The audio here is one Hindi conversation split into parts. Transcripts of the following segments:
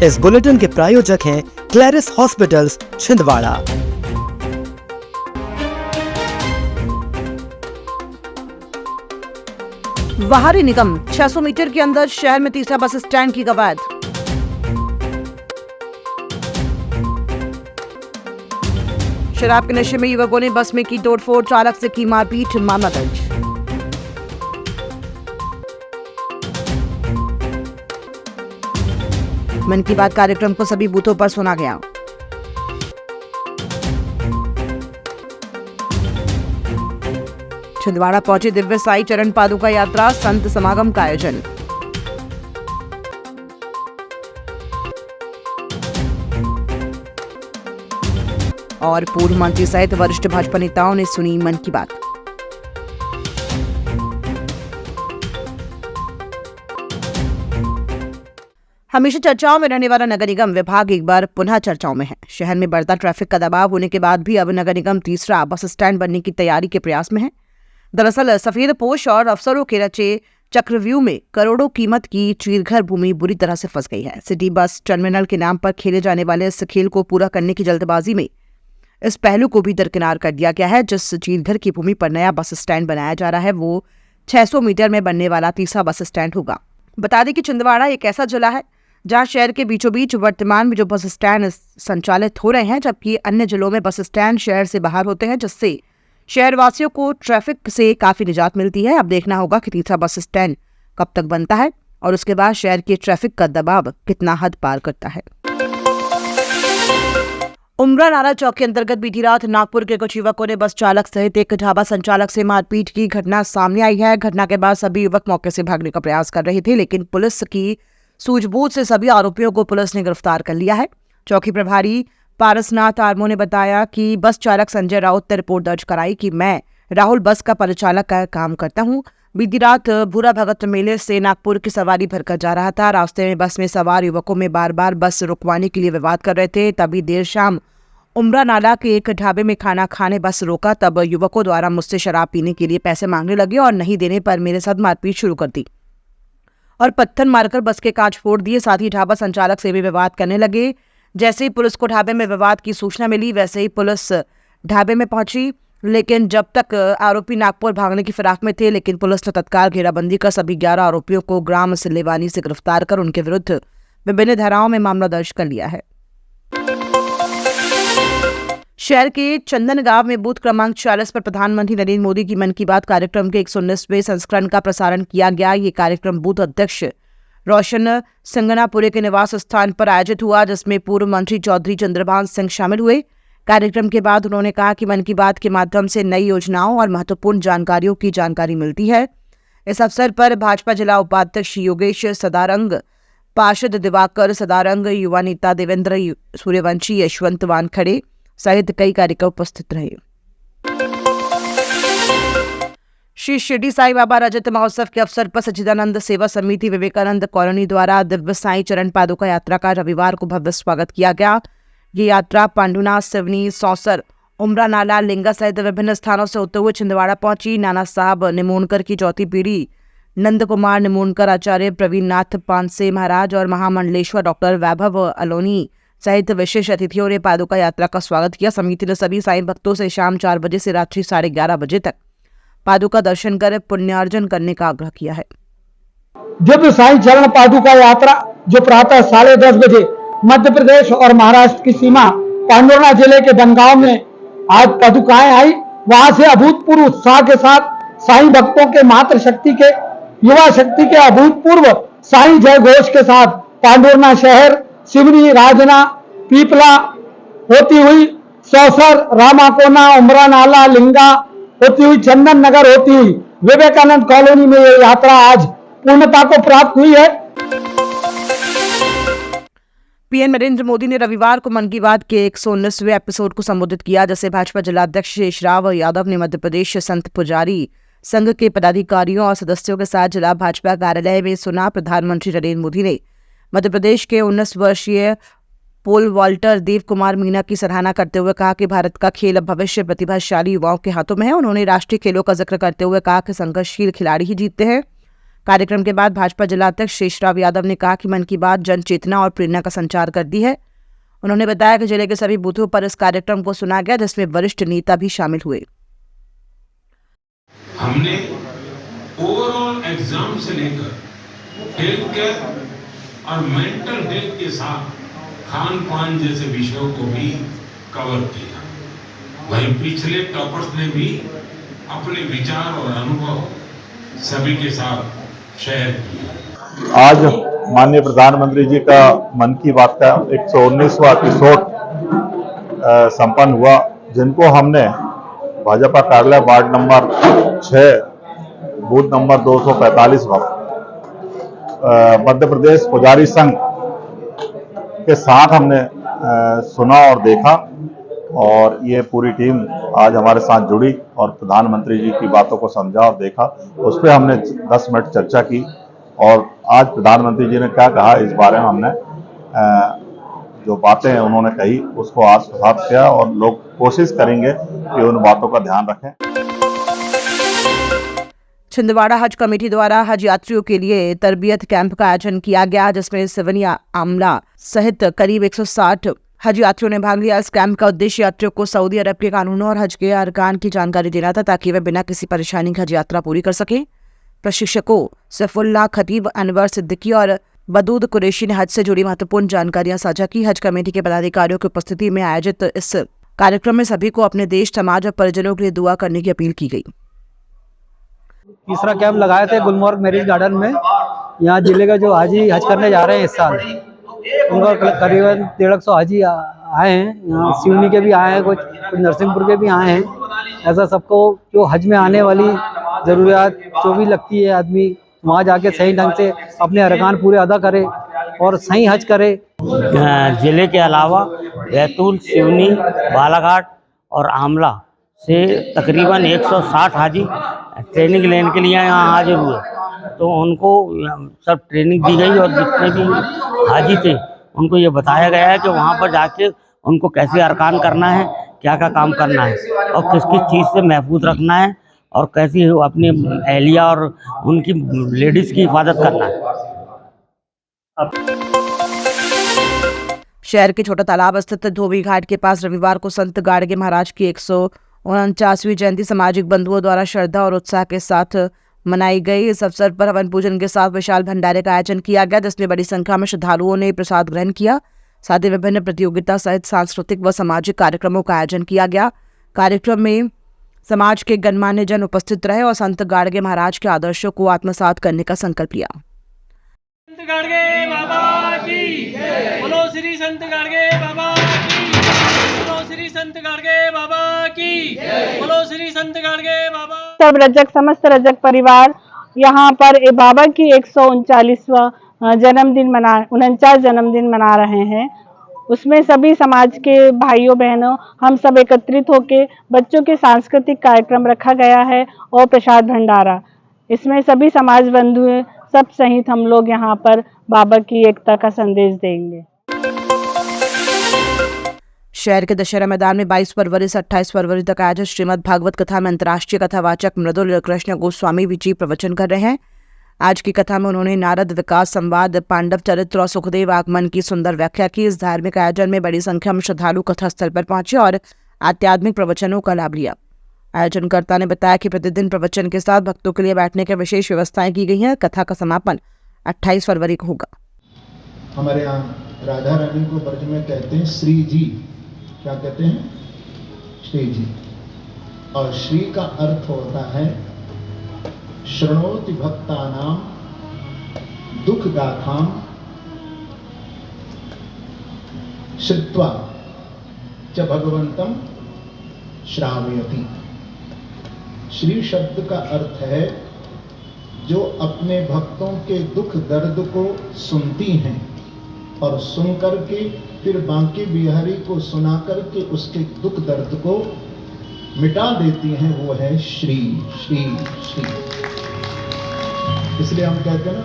इस बुलेटिन के प्रायोजक हैं क्लैरिस हॉस्पिटल्स छिंदवाड़ा। बाहरी निगम 600 मीटर के अंदर शहर में तीसरा बस स्टैंड की कवायद। शराब के नशे में युवकों ने बस में की तोड़फोड़, चालक से की मारपीट, मामला दर्ज। मन की बात कार्यक्रम को सभी बूथों पर सुना गया। छिंदवाड़ा पहुंचे दिव्य साई चरण पादुका यात्रा, संत समागम का आयोजन। और पूर्व मंत्री सहित वरिष्ठ भाजपा नेताओं ने सुनी मन की बात। हमेशा चर्चाओं में रहने वाला नगर निगम विभाग एक बार पुनः चर्चाओं में है। शहर में बढ़ता ट्रैफिक का दबाव होने के बाद भी अब नगर निगम तीसरा बस स्टैंड बनने की तैयारी के प्रयास में है। दरअसल सफेद पोश और अफसरों के रचे चक्रव्यूह में करोड़ों कीमत की चीरघर भूमि बुरी तरह से फंस गई है। सिटी बस टर्मिनल के नाम पर खेले जाने वाले इस खेल को पूरा करने की जल्दबाजी में इस पहलू को भी दरकिनार कर दिया गया है। जिस चीरघर की भूमि पर नया बस स्टैंड बनाया जा रहा है वो 600 मीटर में बनने वाला तीसरा बस स्टैंड होगा। बता दें कि छिंदवाड़ा एक ऐसा जिला है जहां शहर के बीचों बीच वर्तमान में जो बस स्टैंड संचालित हो रहे हैं, जबकि अन्य जिलों में बस स्टैंड शहर से बाहर होते हैं, जिससे शहरवासियों को ट्रैफिक से काफी निजात मिलती है। अब देखना होगा कि तीसरा बस स्टैंड कब तक बनता है और उसके बाद शहर के ट्रैफिक का दबाव कितना हद पार करता है। उमरा नाला चौक के अंतर्गत बीती रात नागपुर के कुछ युवकों ने बस चालक सहित एक ढाबा संचालक से मारपीट की घटना सामने आई है। घटना के बाद सभी युवक मौके से भागने का प्रयास कर रहे थे, लेकिन पुलिस की सूझबूझ से सभी आरोपियों को पुलिस ने गिरफ्तार कर लिया है। चौकी प्रभारी पारसनाथ आर्मो ने बताया कि बस चालक संजय राउत ने रिपोर्ट दर्ज कराई कि मैं राहुल बस का परिचालक का काम करता हूं। बीती रात भूरा भगत मेले से नागपुर की सवारी भरकर जा रहा था। रास्ते में बस में सवार युवकों में बार बार बस रुकवाने के लिए विवाद कर रहे थे। तभी देर शाम उमरा नाला के एक ढाबे में खाना खाने बस रोका। तब युवकों द्वारा मुझसे शराब पीने के लिए पैसे मांगने लगे और नहीं देने पर मेरे साथ मारपीट शुरू कर दी और पत्थर मारकर बस के कांच फोड़ दिए। साथ ही ढाबा संचालक से भी विवाद करने लगे। जैसे ही पुलिस को ढाबे में विवाद की सूचना मिली वैसे ही पुलिस ढाबे में पहुंची, लेकिन जब तक आरोपी नागपुर भागने की फिराक में थे, लेकिन पुलिस ने तत्काल घेराबंदी कर सभी 11 आरोपियों को ग्राम सिल्लेवानी से गिरफ्तार कर उनके विरुद्ध विभिन्न धाराओं में मामला दर्ज कर लिया है। शहर के चंदन गांव में बूथ क्रमांक 40 पर प्रधानमंत्री नरेंद्र मोदी की मन की बात कार्यक्रम के 119वें संस्करण का प्रसारण किया गया। ये कार्यक्रम बूथ अध्यक्ष रोशन सिंगनापुरे के निवास स्थान पर आयोजित हुआ, जिसमें पूर्व मंत्री चौधरी चंद्रभान सिंह शामिल हुए। कार्यक्रम के बाद उन्होंने कहा कि मन की बात के माध्यम से नई योजनाओं और महत्वपूर्ण जानकारियों की जानकारी मिलती है। इस अवसर पर भाजपा जिला उपाध्यक्ष योगेश सदारंग, पार्षद दिवाकर सदारंग, युवा नेता देवेंद्र सूर्यवंशी, यशवंत वानखड़े सहित कई कार्यक्रम उपस्थित रहे। श्री शिरडी साई बाबा रजत महोत्सव के अवसर पर सच्चिदानंद सेवा समिति विवेकानंद कॉलोनी द्वारा दिव्य साई चरण पादुका यात्रा का रविवार को भव्य स्वागत किया गया। ये यात्रा पांडुनाथ, सिवनी, सौसर, उमरा नाला, लिंगा सहित विभिन्न स्थानों से होते हुए छिंदवाड़ा पहुंची। नाना साहब निमोनकर की चौथी पीढ़ी नंद कुमार निमोनकर, आचार्य प्रवीण नाथ पानसे महाराज और महामंडलेश्वर डॉक्टर वैभव अलोनी सहित विशेष अतिथियों ने पादुका यात्रा का स्वागत किया। समिति ने सभी साईं भक्तों से शाम 4 बजे से रात्रि 11:30 बजे तक पादुका दर्शन कर पुण्यार्जन करने का आग्रह किया है। दिव्य साई चरण पादुका यात्रा जो प्रातः 10:30 बजे मध्य प्रदेश और महाराष्ट्र की सीमा पांडुरना जिले के बनगांव में आज पादुकाएं आई, वहां से अभूतपूर्व उत्साह के साथ साईं भक्तों के मातृ शक्ति के, युवा शक्ति के अभूतपूर्व साईं जय घोष के साथ पांडुरना शहर, सिवनी, राजना, पीपला होती हुई सौसर, रामाकोना, उमरा नाला, लिंगा होती हुई चंदन नगर होती हुई विवेकानंद कॉलोनी में ये यात्रा आज पूर्णता को प्राप्त हुई है। पीएम नरेंद्र मोदी ने रविवार को मन की बात के 119वें एपिसोड को संबोधित किया, जैसे भाजपा जिलाध्यक्ष शेषराव यादव ने मध्य प्रदेश संत पुजारी संघ के पदाधिकारियों और सदस्यों के साथ जिला भाजपा कार्यालय में सुना। प्रधानमंत्री नरेंद्र मोदी ने मध्य प्रदेश के 19 वर्षीय पोल वॉल्टर देव कुमार मीना की सराहना करते हुए कहा कि भारत का खेल अब भविष्य प्रतिभाशाली युवाओं के हाथों में है। उन्होंने राष्ट्रीय खेलों का जिक्र करते हुए कहा कि संघर्षशील खिलाड़ी ही जीतते हैं। कार्यक्रम के बाद भाजपा जिलाध्यक्ष शेषराव यादव ने कहा कि मन की बात जन चेतना और प्रेरणा का संचार करती है। उन्होंने बताया कि जिले के सभी बूथों पर इस कार्यक्रम को सुना गया, जिसमें वरिष्ठ नेता भी शामिल हुए। हमने ओवरऑल एग्जाम से लेकर हेल्थ केयर और मेंटल हेल्थ के साथ खान पान जैसे विषयों को भी कवर किया। वहीं पिछले टॉपर्स ने भी अपने विचार और अनुभव सभी के साथ शेयर किए। आज माननीय प्रधानमंत्री जी का मन की बात का 119वां एपिसोड संपन्न हुआ, जिनको हमने भाजपा कार्यालय ward number 6 booth number 245 Madhya Pradesh पुजारी संघ के साथ हमने सुना और देखा, और ये पूरी टीम आज हमारे साथ जुड़ी और प्रधानमंत्री जी की बातों को समझा और देखा। उस पर हमने 10 मिनट चर्चा की और आज प्रधानमंत्री जी ने क्या कहा इस बारे में हमने जो बातें उन्होंने कही उसको आत्मसात किया, और लोग कोशिश करेंगे कि उन बातों का ध्यान रखें। छिंदवाड़ा हज कमेटी द्वारा हज यात्रियों के लिए तरबियत कैंप का आयोजन किया गया, जिसमें सिवनिया आमला सहित करीब 160 हज यात्रियों ने भाग लिया। इस कैंप का उद्देश्य यात्रियों को सऊदी अरब के कानूनों और हज के अरकान की जानकारी देना था, ताकि वे बिना किसी परेशानी की हज यात्रा पूरी कर सकें। प्रशिक्षकों सैफुल्लाह खतीब, अनवर सिद्दीकी और बदूद कुरैशी ने हज से जुड़ी महत्वपूर्ण जानकारियां साझा की। हज कमेटी के पदाधिकारियों की उपस्थिति में आयोजित इस कार्यक्रम में सभी को अपने देश, समाज और परिजनों के लिए दुआ करने की अपील की गई। तीसरा कैंप लगाए थे गुलमर्ग मैरिज गार्डन में। यहाँ जिले के जो हाजी हज करने जा रहे हैं इस साल, उनका करीबन 150 हाजी आए हैं। यहाँ सिवनी के भी आए हैं, कुछ नरसिंहपुर के भी आए हैं। ऐसा सबको जो हज में आने वाली ज़रूरियात जो भी लगती है, आदमी वहाँ जाके सही ढंग से अपने अरकान पूरे अदा करे और सही हज करे। जिले के अलावा बैतूल, सिवनी, बालाघाट और आमला से तकरीबन 160 हाजी ट्रेनिंग लेने के लिए यहाँ हाजिर हुए, तो उनको सब ट्रेनिंग दी गई और जितने भी हाजी थे उनको ये बताया गया है कि वहाँ पर जाके उनको कैसे अरकान करना है, क्या क्या काम करना है और किस किस चीज़ से महफूज रखना है और कैसी अपनी एहलिया और उनकी लेडीज़ की हिफाजत करना है। शहर के छोटा तालाब स्थित धोबी घाट के पास रविवार को संत गाड़गे महाराज की 149वीं जयंती सामाजिक बंधुओं द्वारा श्रद्धा और उत्साह के साथ मनाई गई। इस अवसर पर हवन पूजन के साथ विशाल भंडारे का आयोजन किया गया, जिसमें बड़ी संख्या में श्रद्धालुओं ने प्रसाद ग्रहण किया। साथ ही विभिन्न प्रतियोगिता सहित सांस्कृतिक व सामाजिक कार्यक्रमों का आयोजन किया गया। कार्यक्रम में समाज के गणमान्य जन उपस्थित रहे और संत गाड़गे महाराज के आदर्शों को आत्मसात करने का संकल्प लिया। संत गाड़गे बाबा की जय, बोलो श्री संत गाड़गे बाबा की, बोलो श्री संत गाड़गे बाबा की जय, बोलो श्री संत गाड़गे बाबा। सब रजक समस्त रजक परिवार यहाँ पर बाबा की 139वां जन्मदिन 49 जन्मदिन मना रहे हैं। उसमें सभी समाज के भाइयों बहनों हम सब एकत्रित होकर बच्चों के सांस्कृतिक कार्यक्रम रखा गया है और प्रसाद भंडारा। इसमें सभी समाज बंधु सब सहित हम लोग यहाँ पर बाबा की एकता का संदेश देंगे। शहर के दशहरा मैदान में 22 फरवरी से 28 फरवरी तक आयोजित श्रीमद् भागवत कथा में अंतर्राष्ट्रीय कथावाचक मृदुल कृष्ण गोस्वामी जी प्रवचन कर रहे हैं। आज की कथा में उन्होंने नारद विकास संवाद, पांडव चरित्र और सुखदेव आगमन की सुंदर व्याख्या की। इस धार्मिक आयोजन में बड़ी संख्या में श्रद्धालु कथा स्थल पर पहुंचे और आध्यात्मिक प्रवचनों का लाभ लिया। आयोजनकर्ता ने बताया कि प्रतिदिन प्रवचन के साथ भक्तों के लिए बैठने की विशेष व्यवस्थाएं की गई हैं। कथा का समापन 28 फरवरी को होगा। हमारे यहाँ राधा रानी को ब्रज में कहते हैं श्री जी। क्या कहते हैं? श्री जी। और श्री का अर्थ होता है शृणोति भक्तानां दुख गाथां श्रुत्वा च भगवंतं श्रावयति। श्री शब्द का अर्थ है जो अपने भक्तों के दुख दर्द को सुनती हैं और सुन करके फिर बांके बिहारी को सुना करके उसके दुख दर्द को मिटा देती हैं, वो है श्री श्री श्री। इसलिए हम कहते हैं ना,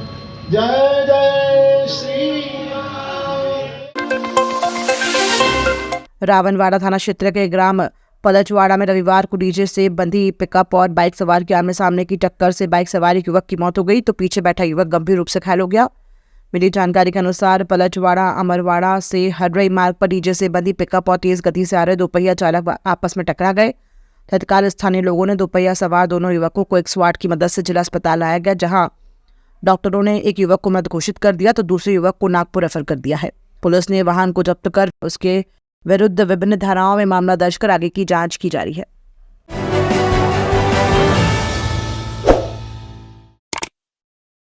जय जय श्री। रावणवाड़ा थाना क्षेत्र के ग्राम पलचवाड़ा में रविवार को डीजे से बंधी पिकअप और बाइक सवार की आमने सामने की टक्कर से बाइक सवार एक युवक की मौत हो गई तो पीछे बैठा युवक गंभीर रूप से घायल हो गया। मिली जानकारी के अनुसार पलचवाड़ा अमरवाड़ा से हररई मार्ग पर डीजे से बंधी पिकअप और तेज गति से आ रहे दोपहिया चालक आपस में टकरा गए। तत्काल स्थानीय लोगों ने दोपहिया सवार दोनों युवकों को एक स्वाट की मदद से जिला अस्पताल लाया गया, जहां डॉक्टरों ने एक युवक को मृत घोषित कर दिया तो दूसरे युवक को नागपुर रेफर कर दिया है। पुलिस ने वाहन को जब्त कर उसके विरुद्ध विभिन्न धाराओं में मामला दर्ज कर आगे की जांच की जा रही है।